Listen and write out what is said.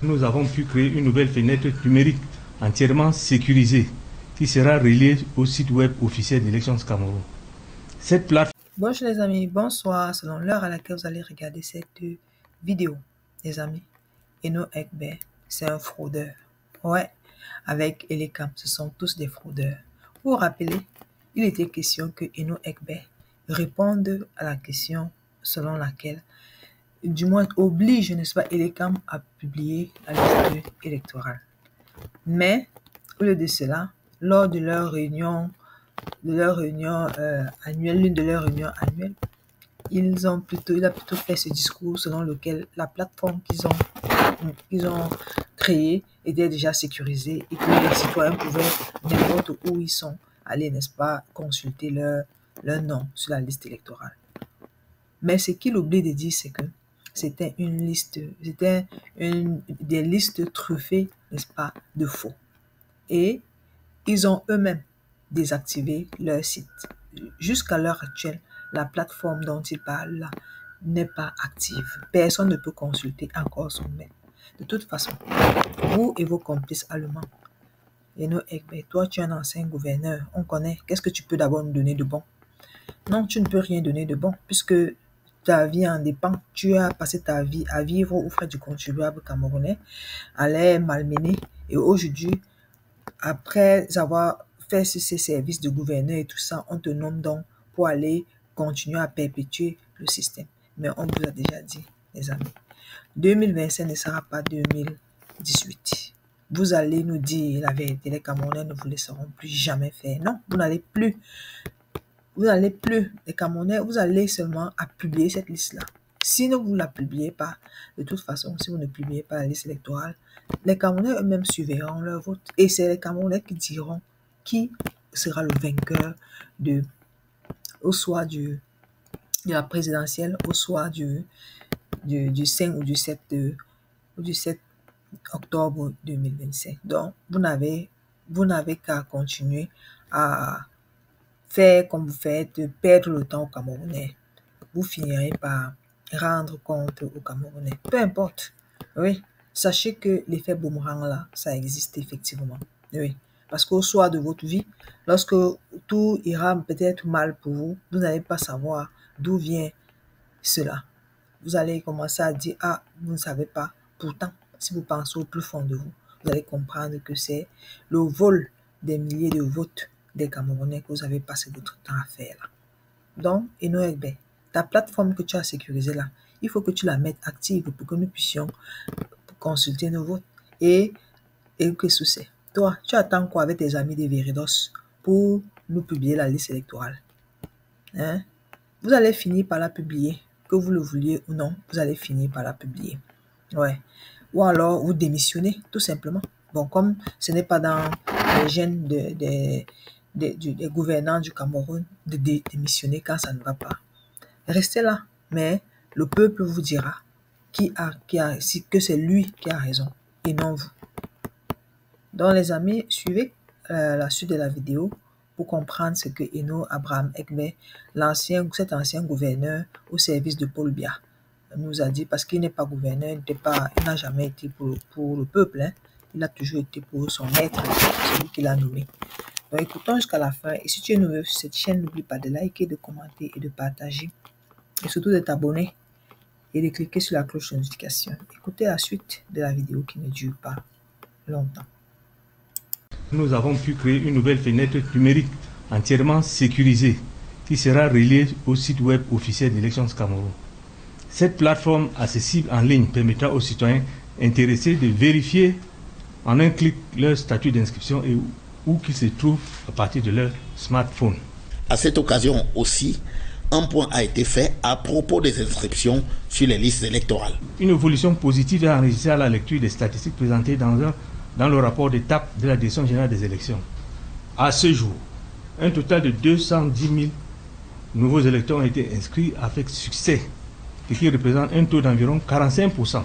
Nous avons pu créer une nouvelle fenêtre numérique entièrement sécurisée qui sera reliée au site web officiel d'Elections Cameroun. Cette plateforme... Bonjour les amis, bonsoir, selon l'heure à laquelle vous allez regarder cette vidéo. Les amis, Eno Ekbe, c'est un fraudeur. Ouais, avec Elecam, ce sont tous des fraudeurs. Pour vous rappeler, il était question que Eno Ekbe réponde à la question selon laquelle, du moins oblige, n'est-ce pas, Elecam à publier la liste électorale. Mais, au lieu de cela, lors de leur réunion annuelle, l'une de leurs réunions annuelles, il a plutôt fait ce discours selon lequel la plateforme qu'ils ont créée était déjà sécurisée et que les citoyens pouvaient, n'importe où ils sont, aller, n'est-ce pas, consulter leur nom sur la liste électorale. Mais ce qu'il oublie de dire, c'est que c'était des listes truffées, n'est-ce pas, de faux. Et ils ont eux-mêmes désactivé leur site. Jusqu'à l'heure actuelle, la plateforme dont ils parlent là n'est pas active. Personne ne peut consulter encore son mail. De toute façon, vous et vos complices allemands, Eno Ekbe, toi tu es un ancien gouverneur, on connaît. Qu'est-ce que tu peux d'abord nous donner de bon? Non, tu ne peux rien donner de bon puisque ta vie en dépend. Tu as passé ta vie à vivre aux frais du contribuable camerounais, à les malmener et aujourd'hui, après avoir fait ces services de gouverneur et tout ça, on te nomme donc pour aller continuer à perpétuer le système. Mais on vous a déjà dit, les amis, 2025 ne sera pas 2018. Vous allez nous dire la vérité, les Camerounais ne vous laisseront plus jamais faire. Non, vous n'allez plus, les Camerounais, vous allez seulement à publier cette liste-là. Si vous ne la publiez pas, de toute façon, si vous ne publiez pas la liste électorale, les Camerounais eux-mêmes suivront leur vote. Et c'est les Camerounais qui diront qui sera le vainqueur au soir de la présidentielle, au soir du 5 ou du 7 octobre 2025. Donc, vous n'avez qu'à continuer à faire comme vous faites, perdre le temps aux Camerounais. Vous finirez par rendre compte aux Camerounais. Peu importe. Oui. Sachez que l'effet boomerang là, ça existe effectivement. Oui. Parce qu'au soir de votre vie, lorsque tout ira peut-être mal pour vous, vous n'allez pas savoir d'où vient cela. Vous allez commencer à dire, ah, vous ne savez pas. Pourtant, si vous pensez au plus fond de vous, vous allez comprendre que c'est le vol des milliers de votes des Camerounais que vous avez passé votre temps à faire là. Donc, Eno Ekbe, ta plateforme que tu as sécurisée là, il faut que tu la mettes active pour que nous puissions consulter nos votes. Et que c'est. Toi, tu attends quoi avec tes amis des Veridos pour nous publier la liste électorale? Hein? Vous allez finir par la publier. Que vous le vouliez ou non, vous allez finir par la publier. Ouais. Ou alors, vous démissionnez, tout simplement. Bon, comme ce n'est pas dans les gènes des gouvernants du Cameroun de démissionner quand ça ne va pas. Restez là, mais le peuple vous dira que c'est lui qui a raison et non vous. Donc les amis, suivez la suite de la vidéo pour comprendre ce que Eno Abraham Ekbe, cet ancien gouverneur au service de Paul Biya, nous a dit, parce qu'il n'est pas gouverneur, il n'a jamais été pour le peuple, hein. Il a toujours été pour son maître, celui qui l'a nommé. Donc écoutons jusqu'à la fin. Et si tu es nouveau sur cette chaîne, n'oublie pas de liker, de commenter et de partager. Et surtout de t'abonner et de cliquer sur la cloche de notification. Écoutez la suite de la vidéo qui ne dure pas longtemps. Nous avons pu créer une nouvelle fenêtre numérique entièrement sécurisée qui sera reliée au site web officiel d'Elections Cameroun. Cette plateforme accessible en ligne permettra aux citoyens intéressés de vérifier en un clic leur statut d'inscription et où qu'ils se trouvent à partir de leur smartphone. À cette occasion aussi, un point a été fait à propos des inscriptions sur les listes électorales. Une évolution positive est enregistrée à la lecture des statistiques présentées dans le rapport d'étape de la Direction générale des élections. À ce jour, un total de 210 000 nouveaux électeurs ont été inscrits avec succès, ce qui représente un taux d'environ 45%.